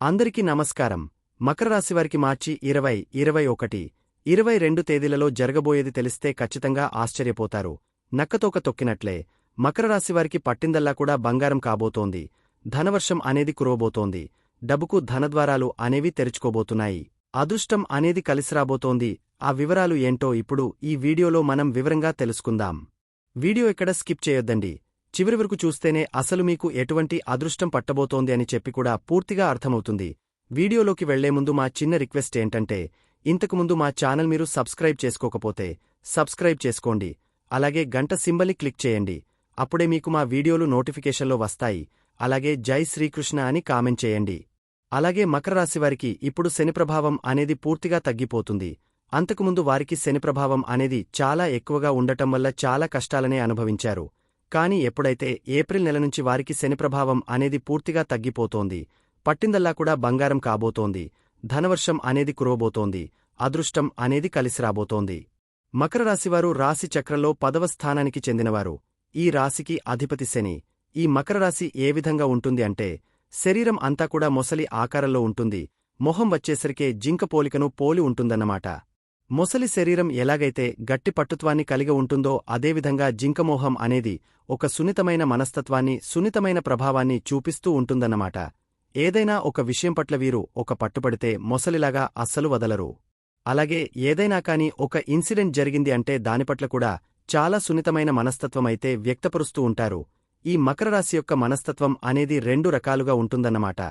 అందరికీ నమస్కారం. మకర రాశివారికి మార్చి 20, 21, 22 తేదీలలో జరగబోయేది తెలిస్తే ఖచ్చితంగా ఆశ్చర్యపోతారు. నక్కతోక తొక్కినట్లే మకర రాశివారికి పట్టిందల్లా కూడా బంగారం కాబోతోంది. ధనవర్షం అనేది కురవబోతోంది. డబ్బుకు ధనద్వారాలు అనేవి తెరుచుకోబోతున్నాయి. అదృష్టం అనేది కలిసిరాబోతోంది. ఆ వివరాలు ఏంటో ఇప్పుడు ఈ వీడియోలో మనం వివరంగా తెలుసుకుందాం. వీడియో ఎక్కడ స్కిప్ చేయొద్దండి. చివరి వరకు చూస్తేనే అసలు మీకు ఎటువంటి అదృష్టం పట్టబోతోంది అని చెప్పి కూడా పూర్తిగా అర్థమవుతుంది. వీడియోలోకి వెళ్లే ముందు మా చిన్న రిక్వెస్ట్ ఏంటంటే, ఇంతకుముందు మా ఛానల్ మీరు సబ్స్క్రైబ్ చేసుకోకపోతే సబ్స్క్రైబ్ చేసుకోండి. అలాగే గంట సింబల్ని క్లిక్ చేయండి. అప్పుడే మీకు మా వీడియోలు నోటిఫికేషన్లో వస్తాయి. అలాగే జై శ్రీకృష్ణ అని కామెంట్ చేయండి. అలాగే మకర రాశివారికి ఇప్పుడు శని ప్రభావం అనేది పూర్తిగా తగ్గిపోతుంది. అంతకుముందు వారికి శని ప్రభావం అనేది చాలా ఎక్కువగా ఉండటం వల్ల చాలా కష్టాలనే అనుభవించారు. కానీ ఎప్పుడైతే ఏప్రిల్ నెల నుంచి వారికి శని ప్రభావం అనేది పూర్తిగా తగ్గిపోతోంది. పట్టిందల్లా కూడా బంగారం కాబోతోంది. ధనవర్షం అనేది కురవబోతోంది. అదృష్టం అనేది కలిసిరాబోతోంది. మకర రాశివారు రాశి చక్రంలో 10వ స్థానానికి చెందినవారు. ఈ రాశికి అధిపతి శని. ఈ మకర రాశి ఏ విధంగా ఉంటుంది అంటే, శరీరం అంతా కూడా మొసలి ఆకారంలో ఉంటుంది. మొహం వచ్చేసరికే జింక పోలికను పోలి ఉంటుందన్నమాట. మొసలి శరీరం ఎలాగైతే గట్టి పట్టుత్వాన్ని కలిగి ఉంటుందో అదేవిధంగా జింకమోహం అనేది ఒక సున్నితమైన మనస్తత్వాన్ని, సున్నితమైన ప్రభావాన్ని చూపిస్తూ ఉంటుందన్నమాట. ఏదైనా ఒక విషయం పట్ల వీరు ఒక పట్టుపడితే మొసలిలాగా అస్సలు వదలరు. అలాగే ఏదైనా కాని ఒక ఇన్సిడెంట్ జరిగింది అంటే దానిపట్ల కూడా చాలా సున్నితమైన మనస్తత్వమైతే వ్యక్తపరుస్తూ ఉంటారు. ఈ మకర రాశి యొక్క మనస్తత్వం అనేది 2 రకాలుగా ఉంటుందన్నమాట.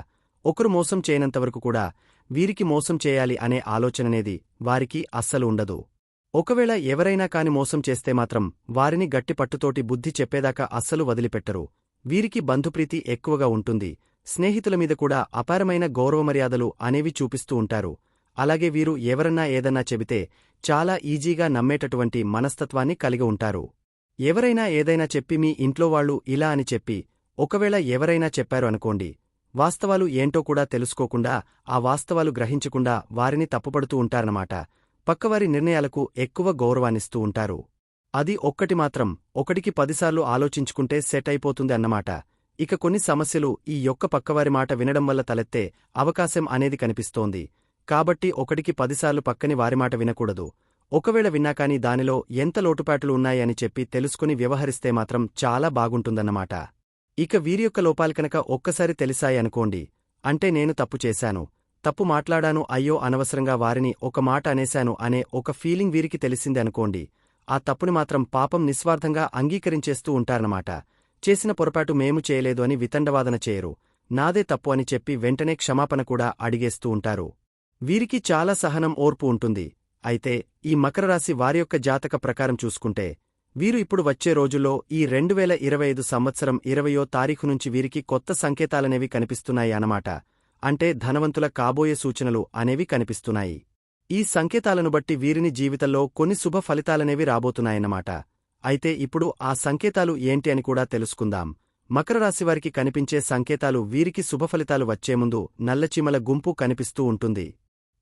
ఒకరు మోసం చేయనంతవరకు కూడా వీరికి మోసం చేయాలి అనే ఆలోచననేది వారికి అస్సలు ఉండదు. ఒకవేళ ఎవరైనా కాని మోసం చేస్తే మాత్రం వారిని గట్టి పట్టుతోటి బుద్ధి చెప్పేదాకా అస్సలు వదిలిపెట్టరు. వీరికి బంధుప్రీతి ఎక్కువగా ఉంటుంది. స్నేహితుల మీద కూడా అపారమైన గౌరవమర్యాదలు అనేవి చూపిస్తూ ఉంటారు. అలాగే వీరు ఎవరన్నా ఏదన్నా చెబితే చాలా ఈజీగా నమ్మేటటువంటి మనస్తత్వాన్ని కలిగి ఉంటారు. ఎవరైనా ఏదైనా చెప్పి మీ ఇంట్లో వాళ్ళు ఇలా అని చెప్పి ఒకవేళ ఎవరైనా చెప్పారు అనుకోండి, వాస్తవాలు ఏంటో కూడా తెలుసుకోకుండా, ఆ వాస్తవాలు గ్రహించకుండా వారిని తప్పుపడుతూ ఉంటారన్నమాట. పక్కవారి నిర్ణయాలకు ఎక్కువ గౌరవాన్నిస్తూ ఉంటారు. అది ఒక్కటి మాత్రం ఒకటికి 10 సార్లు ఆలోచించుకుంటే సెట్ అయిపోతుంది అన్నమాట. ఇక కొన్ని సమస్యలు ఈ యొక్క పక్కవారి మాట వినడం వల్ల తలెత్తే అవకాశం అనేది కనిపిస్తోంది. కాబట్టి ఒకటికి 10 సార్లు పక్కని వారిమాట వినకూడదు. ఒకవేళ విన్నాకాని దానిలో ఎంత లోటుపాట్లు ఉన్నాయి అని చెప్పి తెలుసుకుని వ్యవహరిస్తే మాత్రం చాలా బాగుంటుందన్నమాట. ఇక వీరి యొక్క లోపాలు కనుక ఒక్కసారి తెలిసాయనుకోండి, అంటే నేను తప్పు చేశాను, తప్పు మాట్లాడాను, అయ్యో అనవసరంగా వారిని ఒక మాట అనేశాను అనే ఒక ఫీలింగ్ వీరికి తెలిసింది అనుకోండి, ఆ తప్పుని మాత్రం పాపం నిస్వార్థంగా అంగీకరించేస్తూ ఉంటారన్నమాట. చేసిన పొరపాటు మేము చేయలేదు అని వితండవాదన చేయరు. నాదే తప్పు అని చెప్పి వెంటనే క్షమాపణ కూడా అడిగేస్తూ ఉంటారు. వీరికి చాలా సహనం, ఓర్పు ఉంటుంది. అయితే ఈ మకర రాశి వారి యొక్క జాతక ప్రకారం చూసుకుంటే, వీరు ఇప్పుడు వచ్చే రోజుల్లో ఈ 2025 సంవత్సరం 20వ తారీఖు నుంచి వీరికి కొత్త సంకేతాలనేవి కనిపిస్తున్నాయి అన్నమాట. అంటే ధనవంతుల కాబోయే సూచనలు అనేవి కనిపిస్తున్నాయి. ఈ సంకేతాలను బట్టి వీరిని జీవితంలో కొన్ని శుభ ఫలితాలనేవి రాబోతున్నాయన్నమాట. అయితే ఇప్పుడు ఆ సంకేతాలు ఏంటి అని కూడా తెలుసుకుందాం. మకర రాశివారికి కనిపించే సంకేతాలు వీరికి శుభఫలితాలు వచ్చే ముందు నల్లచీమల గుంపు కనిపిస్తూ ఉంటుంది.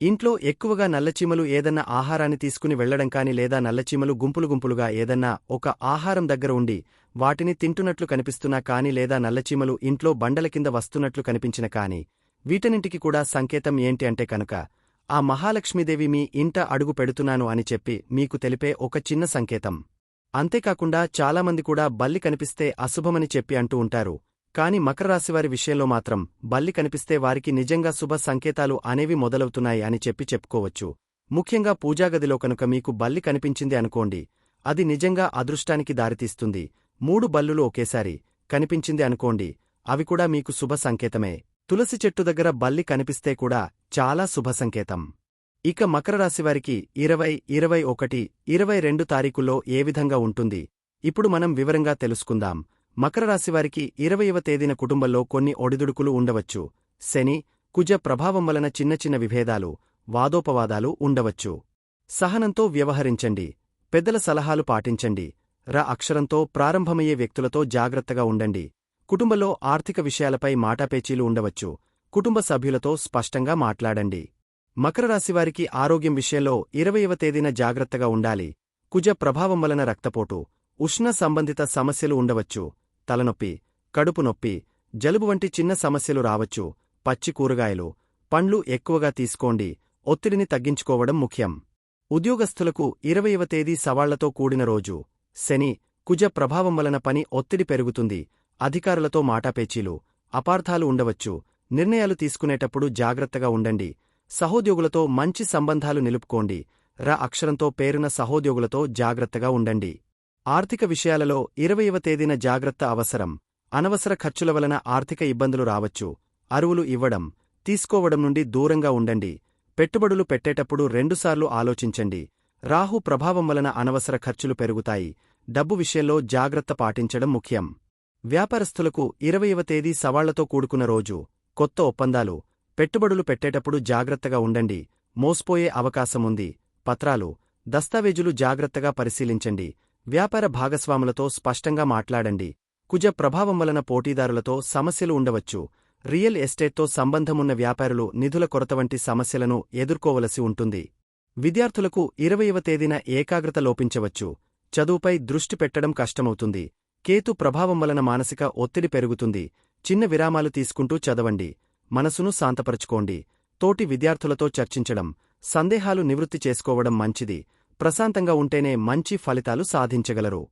ఇంట్లో ఎక్కువగా నల్లచీమలు ఏదన్నా ఆహారాన్ని తీసుకుని వెళ్లడం కాని, లేదా నల్లచీమలు గుంపులు గుంపులుగా ఏదన్నా ఒక ఆహారం దగ్గర ఉండి వాటిని తింటున్నట్లు కనిపిస్తున్నా కాని, లేదా నల్లచీమలు ఇంట్లో బండల కింద వస్తున్నట్లు కనిపించిన కాని, వీటన్నింటికి కూడా సంకేతం ఏంటి అంటే కనుక, ఆ మహాలక్ష్మీదేవి మీ ఇంట అడుగు పెడుతున్నాను అని చెప్పి మీకు తెలిపే ఒక చిన్న సంకేతం. అంతేకాకుండా చాలామంది కూడా బల్లి కనిపిస్తే అశుభమని చెప్పి అంటూ ఉంటారు. కాని మకర రాశివారి విషయంలో మాత్రం బల్లి కనిపిస్తే వారికి నిజంగా శుభ సంకేతాలు అనేవి మొదలవుతున్నాయి అని చెప్పి చెప్పుకోవచ్చు. ముఖ్యంగా పూజాగదిలో కనుక మీకు బల్లి కనిపించింది అనుకోండి, అది నిజంగా అదృష్టానికి దారితీస్తుంది. 3 బల్లులు ఒకేసారి కనిపించింది అనుకోండి, అవి కూడా మీకు శుభ సంకేతమే. తులసి చెట్టు దగ్గర బల్లి కనిపిస్తే కూడా చాలా శుభ సంకేతం. ఇక మకర రాశివారికి 20, 21, 22 తారీఖుల్లో ఏ విధంగా ఉంటుంది ఇప్పుడు మనం వివరంగా తెలుసుకుందాం. మకర రాశివారికి 20వ తేదీన కుటుంబంలో కొన్ని ఒడిదుడుకులు ఉండవచ్చు. శని, కుజ ప్రభావం వలన చిన్న చిన్న విభేదాలు, వాదోపవాదాలు ఉండవచ్చు. సహనంతో వ్యవహరించండి. పెద్దల సలహాలు పాటించండి. ర అక్షరంతో ప్రారంభమయ్యే వ్యక్తులతో జాగ్రత్తగా ఉండండి. కుటుంబంలో ఆర్థిక విషయాలపై మాటాపేచీలు ఉండవచ్చు. కుటుంబ సభ్యులతో స్పష్టంగా మాట్లాడండి. మకర రాశివారికి ఆరోగ్యం విషయంలో 20వ తేదీన జాగ్రత్తగా ఉండాలి. కుజ ప్రభావం వలన రక్తపోటు, ఉష్ణ సంబంధిత సమస్యలు ఉండవచ్చు. తలనొప్పి, కడుపు నొప్పి, జలుబు వంటి చిన్న సమస్యలు రావచ్చు. పచ్చి కూరగాయలు, పండ్లు ఎక్కువగా తీసుకోండి, ఒత్తిడిని తగ్గించుకోవడం ముఖ్యం. ఉద్యోగస్తులకు 20వ తేదీ సవాళ్లతో కూడిన రోజు. శని, కుజ ప్రభావం వలన పని ఒత్తిడి పెరుగుతుంది, అధికారులతో మాటాపేచీలు, అపార్థాలు ఉండవచ్చు, నిర్ణయాలు తీసుకునేటప్పుడు జాగ్రత్తగా ఉండండి. సహోద్యోగులతో మంచి సంబంధాలు నిలుపుకోండి, ర అక్షరంతో పేరున సహోద్యోగులతో జాగ్రత్తగా ఉండండి. ఆర్థిక విషయాలలో 20వ తేదీన జాగ్రత్త అవసరం. అనవసర ఖర్చుల వలన ఆర్థిక ఇబ్బందులు రావచ్చు. అరువులు ఇవ్వడం, తీసుకోవడం నుండి దూరంగా ఉండండి. పెట్టుబడులు పెట్టేటప్పుడు రెండుసార్లు ఆలోచించండి. రాహు ప్రభావం వలన అనవసర ఖర్చులు పెరుగుతాయి, డబ్బు విషయంలో జాగ్రత్త పాటించడం ముఖ్యం. వ్యాపారస్తులకు 20వ తేదీ సవాళ్లతో కూడుకున్న రోజు. కొత్త ఒప్పందాలు, పెట్టుబడులు పెట్టేటప్పుడు జాగ్రత్తగా ఉండండి, మోసపోయే అవకాశముంది. పత్రాలు, దస్తావేజులు జాగ్రత్తగా పరిశీలించండి. వ్యాపార భాగస్వాములతో స్పష్టంగా మాట్లాడండి. కుజ ప్రభావం వలన పోటీదారులతో సమస్యలు ఉండవచ్చు. రియల్ ఎస్టేట్తో సంబంధమున్న వ్యాపారులు నిధుల కొరత వంటి సమస్యలను ఎదుర్కోవలసి ఉంటుంది. విద్యార్థులకు 20వ తేదీన ఏకాగ్రత లోపించవచ్చు. చదువుపై దృష్టి పెట్టడం కష్టమవుతుంది. కేతు ప్రభావం వలన మానసిక ఒత్తిడి పెరుగుతుంది. చిన్న విరామాలు తీసుకుంటూ చదవండి. మనసును శాంతపరచుకోండి. తోటి విద్యార్థులతో చర్చించడం, సందేహాలు నివృత్తి చేసుకోవడం మంచిది. ప్రశాంతంగా ఉంటేనే మంచి ఫలితాలు సాధించగలరు.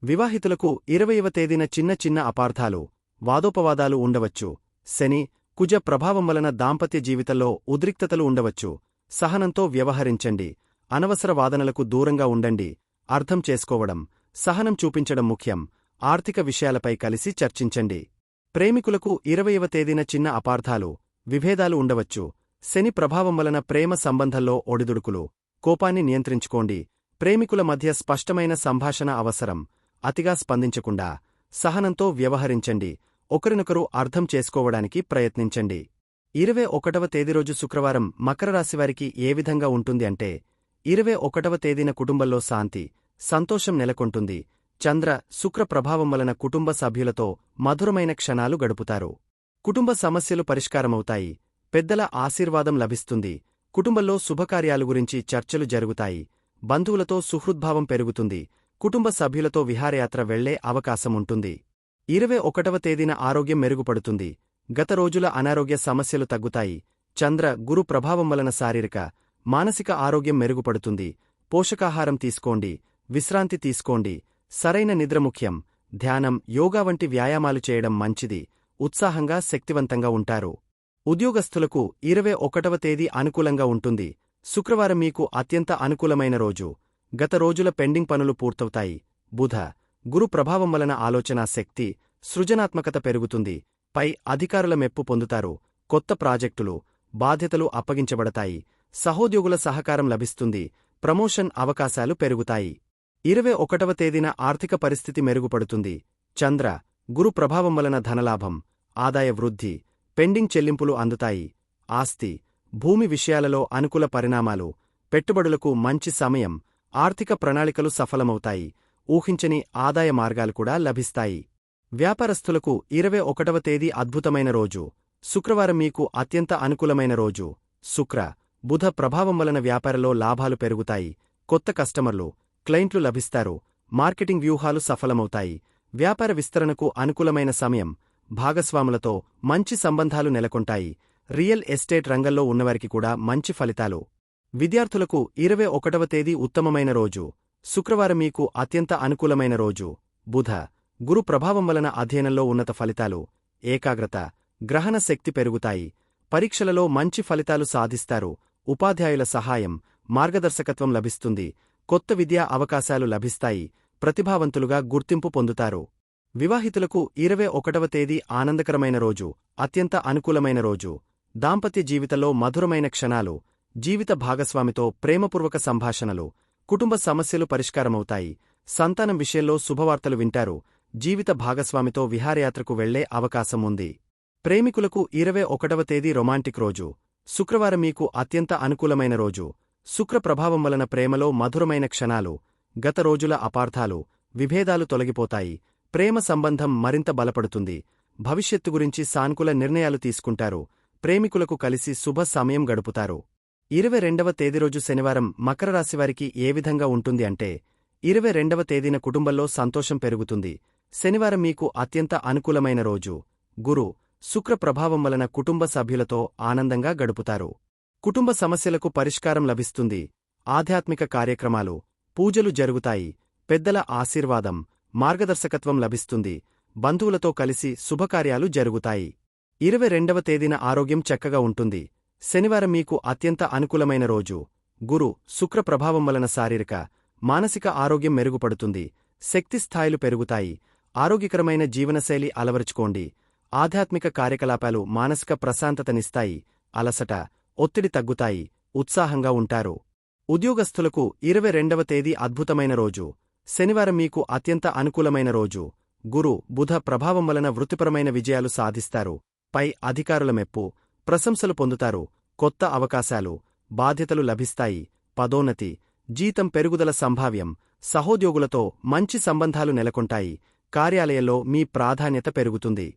వివాహితులకు 20వ తేదీన చిన్న చిన్న అపార్థాలు, వాదోపవాదాలు ఉండవచ్చు. శని, కుజ ప్రభావం వలన దాంపత్య జీవితంలో ఉద్రిక్తతలు ఉండవచ్చు. సహనంతో వ్యవహరించండి. అనవసర వాదనలకు దూరంగా ఉండండి. అర్థం చేసుకోవడం, సహనం చూపించడం ముఖ్యం. ఆర్థిక విషయాలపై కలిసి చర్చించండి. ప్రేమికులకు 20వ తేదీన చిన్న అపార్థాలు, విభేదాలు ఉండవచ్చు. శని ప్రభావం వలన ప్రేమ సంబంధంలో ఒడిదుడుకులు. కోపాన్ని నియంత్రించుకోండి. ప్రేమికుల మధ్య స్పష్టమైన సంభాషణ అవసరం. అతిగా స్పందించకుండా సహనంతో వ్యవహరించండి. ఒకరినొకరు అర్థం చేసుకోవడానికి ప్రయత్నించండి. 21వ తేదీరోజు శుక్రవారం మకర రాశివారికి ఏ విధంగా ఉంటుంది అంటే, 21వ తేదీన కుటుంబంలో శాంతి, సంతోషం నెలకొంటుంది. చంద్ర, శుక్ర ప్రభావం వలన కుటుంబ సభ్యులతో మధురమైన క్షణాలు గడుపుతారు. కుటుంబ సమస్యలు పరిష్కారమవుతాయి. పెద్దల ఆశీర్వాదం లభిస్తుంది. కుటుంబంలో శుభకార్యాలు గురించి చర్చలు జరుగుతాయి. బంధువులతో సుహృద్భావం పెరుగుతుంది. కుటుంబ సభ్యులతో విహారయాత్ర వెళ్లే అవకాశముంటుంది. 21వ తేదీన ఆరోగ్యం మెరుగుపడుతుంది. గత రోజుల అనారోగ్య సమస్యలు తగ్గుతాయి. చంద్ర, గురు ప్రభావం వలన శారీరక, మానసిక ఆరోగ్యం మెరుగుపడుతుంది. పోషకాహారం తీసుకోండి, విశ్రాంతి తీసుకోండి. సరైన నిద్ర ముఖ్యం. ధ్యానం, యోగా వంటి వ్యాయామాలు చేయడం మంచిది. ఉత్సాహంగా, శక్తివంతంగా ఉంటారు. ఉద్యోగస్తులకు 21వ తేదీ అనుకూలంగా ఉంటుంది. శుక్రవారం మీకు అత్యంత అనుకూలమైన రోజు. గత రోజుల పెండింగ్ పనులు పూర్తవుతాయి. బుధ, గురు ప్రభావం వలన ఆలోచనా శక్తి, సృజనాత్మకత పెరుగుతుంది. పై అధికారుల మెప్పు పొందుతారు. కొత్త ప్రాజెక్టులు, బాధ్యతలు అప్పగించబడతాయి. సహోద్యోగుల సహకారం లభిస్తుంది. ప్రమోషన్ అవకాశాలు పెరుగుతాయి. 21వ తేదీన ఆర్థిక పరిస్థితి మెరుగుపడుతుంది. చంద్ర, గురు ప్రభావం వలన ధనలాభం, ఆదాయ వృద్ధి, పెండింగ్ చెల్లింపులు అందుతాయి. ఆస్తి, భూమి విషయాలలో అనుకూల పరిణామాలు, పెట్టుబడులకు మంచి సమయం. ఆర్థిక ప్రణాళికలు సఫలమవుతాయి. ఊహించని ఆదాయ మార్గాలు కూడా లభిస్తాయి. వ్యాపారస్తులకు 21వ తేదీ అద్భుతమైన రోజు. శుక్రవారం మీకు అత్యంత అనుకూలమైన రోజు. శుక్ర, బుధ ప్రభావం వలన వ్యాపారంలో లాభాలు పెరుగుతాయి. కొత్త కస్టమర్లు, క్లయింట్లు లభిస్తారు. మార్కెటింగ్ వ్యూహాలు సఫలమవుతాయి. వ్యాపార విస్తరణకు అనుకూలమైన సమయం. భాగస్వాములతో మంచి సంబంధాలు నెలకొంటాయి. రియల్ ఎస్టేట్ రంగంలో ఉన్నవారికి కూడా మంచి ఫలితాలు. విద్యార్థులకు 21వ తేదీ ఉత్తమమైన రోజు. శుక్రవారం మీకు అత్యంత అనుకూలమైన రోజు. బుధ, గురు ప్రభావం వలన అధ్యయనంలో ఉన్నత ఫలితాలు. ఏకాగ్రత, గ్రహణ శక్తి పెరుగుతాయి. పరీక్షలలో మంచి ఫలితాలు సాధిస్తారు. ఉపాధ్యాయుల సహాయం, మార్గదర్శకత్వం లభిస్తుంది. కొత్త విద్యా అవకాశాలు లభిస్తాయి. ప్రతిభావంతులుగా గుర్తింపు పొందుతారు. వివాహితులకు 21వ తేదీ ఆనందకరమైన రోజు. అత్యంత అనుకూలమైన రోజు. దాంపత్య జీవితంలో మధురమైన క్షణాలు. జీవిత భాగస్వామితో ప్రేమపూర్వక సంభాషణలు. కుటుంబ సమస్యలు పరిష్కారమవుతాయి. సంతానం విషయంలో శుభవార్తలు వింటారు. జీవిత భాగస్వామితో విహారయాత్రకు వెళ్లే అవకాశం ఉంది. ప్రేమికులకు 21వ తేదీ రొమాంటిక్ రోజు. శుక్రవారం మీకు అత్యంత అనుకూలమైన రోజు. శుక్ర ప్రభావం వలన ప్రేమలో మధురమైన క్షణాలు. గత రోజుల అపార్థాలు, విభేదాలు తొలగిపోతాయి. ప్రేమ సంబంధం మరింత బలపడుతుంది. భవిష్యత్తు గురించి సానుకూల నిర్ణయాలు తీసుకుంటారు. ప్రేమికులకు కలిసి శుభ సమయం గడుపుతారు. 22వ తేదీరోజు శనివారం మకర రాశివారికి ఏ విధంగా ఉంటుంది అంటే, 22వ తేదీన కుటుంబంలో సంతోషం పెరుగుతుంది. శనివారం మీకు అత్యంత అనుకూలమైన రోజు. గురు, శుక్ర ప్రభావం వలన కుటుంబ సభ్యులతో ఆనందంగా గడుపుతారు. కుటుంబ సమస్యలకు పరిష్కారం లభిస్తుంది. ఆధ్యాత్మిక కార్యక్రమాలు, పూజలు జరుగుతాయి. పెద్దల ఆశీర్వాదం, మార్గదర్శకత్వం లభిస్తుంది. బంధువులతో కలిసి శుభకార్యాలు జరుగుతాయి. 22వ తేదీన ఆరోగ్యం చక్కగా ఉంటుంది. శనివారం మీకు అత్యంత అనుకూలమైన రోజు. గురు, శుక్ర ప్రభావం వలన శారీరక, మానసిక ఆరోగ్యం మెరుగుపడుతుంది. శక్తి స్థాయిలు పెరుగుతాయి. ఆరోగ్యకరమైన జీవనశైలి అలవరుచుకోండి. ఆధ్యాత్మిక కార్యకలాపాలు మానసిక ప్రశాంతతనిస్తాయి. అలసట, ఒత్తిడి తగ్గుతాయి. ఉత్సాహంగా ఉంటారు. ఉద్యోగస్తులకు 22వ తేదీ అద్భుతమైన రోజు. శనివారం మీకు అత్యంత అనుకూలమైన రోజు. గురు, బుధ ప్రభావం వలన వృత్తిపరమైన విజయాలు సాధిస్తారు. పై అధికారుల మెప్పు, ప్రశంసలు పొందుతారు. కొత్త అవకాశాలు, బాధ్యతలు లభిస్తాయి. పదోన్నతి, జీతం పెరుగుదల సంభావ్యం. సహోద్యోగులతో మంచి సంబంధాలు నెలకొంటాయి. కార్యాలయంలో మీ ప్రాధాన్యత పెరుగుతుంది.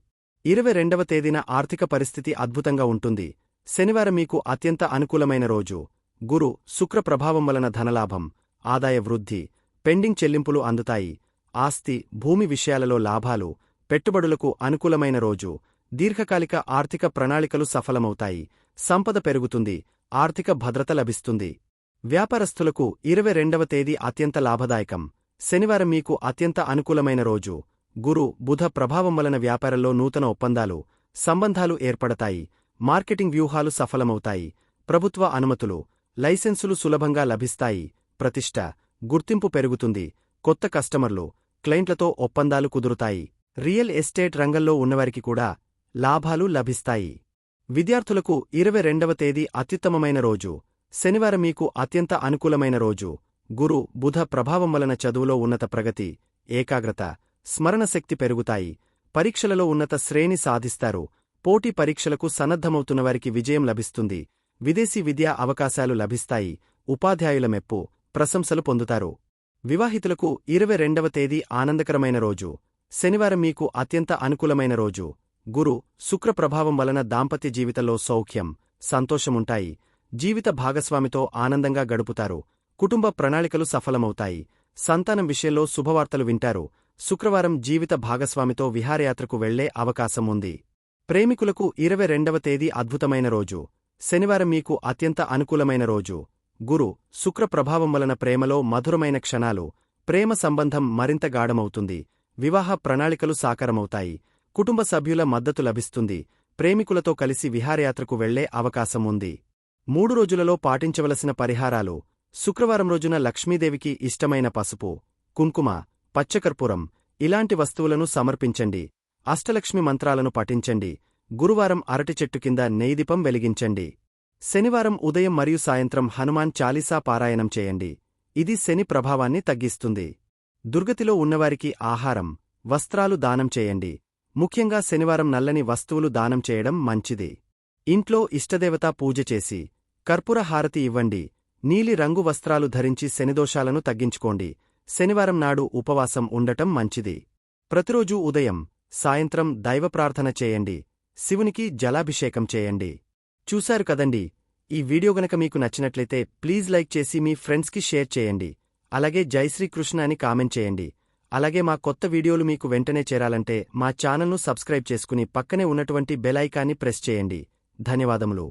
22వ తేదీన ఆర్థిక పరిస్థితి అద్భుతంగా ఉంటుంది. శనివారం మీకు అత్యంత అనుకూలమైన రోజు. గురు, శుక్ర ప్రభావం వలన ధనలాభం, ఆదాయ వృద్ధి, పెండింగ్ చెల్లింపులు అందుతాయి. ఆస్తి, భూమి విషయాలలో లాభాలు, పెట్టుబడులకు అనుకూలమైన రోజు. దీర్ఘకాలిక ఆర్థిక ప్రణాళికలు సఫలమవుతాయి. సంపద పెరుగుతుంది. ఆర్థిక భద్రత లభిస్తుంది. వ్యాపారస్తులకు 22వ తేదీ అత్యంత లాభదాయకం. శనివారం మీకు అత్యంత అనుకూలమైన రోజు. గురు, బుధ ప్రభావం వలన వ్యాపారంలో నూతన ఒప్పందాలు, సంబంధాలు ఏర్పడతాయి. మార్కెటింగ్ వ్యూహాలు సఫలమవుతాయి. ప్రభుత్వ అనుమతులు, లైసెన్సులు సులభంగా లభిస్తాయి. ప్రతిష్ట, గుర్తింపు పెరుగుతుంది. కొత్త కస్టమర్లు, క్లయింట్లతో ఒప్పందాలు కుదురుతాయి. రియల్ ఎస్టేట్ రంగంలో ఉన్నవారికి కూడా లాభాలు లభిస్తాయి. విద్యార్థులకు 22వ తేదీ అత్యుత్తమమైన రోజు. శనివారం మీకు అత్యంత అనుకూలమైన రోజు. గురు, బుధ ప్రభావం వలన చదువులో ఉన్నత ప్రగతి, ఏకాగ్రత, స్మరణశక్తి పెరుగుతాయి. పరీక్షలలో ఉన్నత శ్రేణి సాధిస్తారు. పోటీ పరీక్షలకు సన్నద్ధమవుతున్నవారికి విజయం లభిస్తుంది. విదేశీ విద్యా అవకాశాలు లభిస్తాయి. ఉపాధ్యాయుల మెప్పు, ప్రశంసలు పొందుతారు. వివాహితులకు 22వ తేదీ ఆనందకరమైన రోజు. శనివారం మీకు అత్యంత అనుకూలమైన రోజు. గురు, శుక్ర ప్రభావం వలన దాంపత్య జీవితంలో సౌఖ్యం, సంతోషముంటాయి. జీవిత భాగస్వామితో ఆనందంగా గడుపుతారు. కుటుంబ ప్రణాళికలు సఫలమవుతాయి. సంతానం విషయంలో శుభవార్తలు వింటారు. శుక్రవారం జీవిత భాగస్వామితో విహారయాత్రకు వెళ్లే అవకాశం ఉంది. ప్రేమికులకు 22వ తేదీ అద్భుతమైన రోజు. శనివారం మీకు అత్యంత అనుకూలమైన రోజు. గురు, శుక్ర ప్రభావం వలన ప్రేమలో మధురమైన క్షణాలు, ప్రేమ సంబంధం మరింత గాఢమవుతుంది. వివాహ ప్రణాళికలు సాకారమవుతాయి. కుటుంబ సభ్యుల మద్దతు లభిస్తుంది. ప్రేమికులతో కలిసి విహారయాత్రకు వెళ్లే అవకాశం ఉంది. 3 రోజులలో పాటించవలసిన పరిహారాలు. శుక్రవారం రోజున లక్ష్మీదేవికి ఇష్టమైన పసుపు, కుంకుమ, పచ్చకర్పూరం ఇలాంటి వస్తువులను సమర్పించండి. అష్టలక్ష్మి మంత్రాలను పఠించండి. గురువారం అరటి చెట్టు కింద నెయ్యిదీపం వెలిగించండి. శనివారం ఉదయం మరియు సాయంత్రం హనుమాన్ చాలీసా పారాయణం చేయండి. ఇది శని ప్రభావాన్ని తగ్గిస్తుంది. దుర్గతిలో ఉన్నవారికి ఆహారం, వస్త్రాలు దానం చేయండి. ముఖ్యంగా శనివారం నల్లని వస్తువులు దానం చేయడం మంచిది. ఇంట్లో ఇష్టదేవతా పూజ చేసి కర్పూర హారతి ఇవ్వండి. నీలి రంగు వస్త్రాలు ధరించి శనిదోషాలను తగ్గించుకోండి. శనివారం నాడు ఉపవాసం ఉండటం మంచిది. ప్రతిరోజూ ఉదయం, సాయంత్రం దైవప్రార్థన చేయండి. శివునికి జలాభిషేకం చేయండి. చూశారు కదండి. ఈ వీడియో గనక మీకు నచ్చినట్లయితే ప్లీజ్ లైక్ చేసి మీ ఫ్రెండ్స్కి షేర్ చేయండి. అలాగే జై శ్రీకృష్ణ అని కామెంట్ చేయండి. అలాగే మా కొత్త వీడియోలు మీకు వెంటనే చేరాలంటే మా ఛానల్ను సబ్స్క్రైబ్ చేసుకుని పక్కనే ఉన్నటువంటి బెల్ ఐకాన్ని ప్రెస్ చేయండి. ధన్యవాదములు.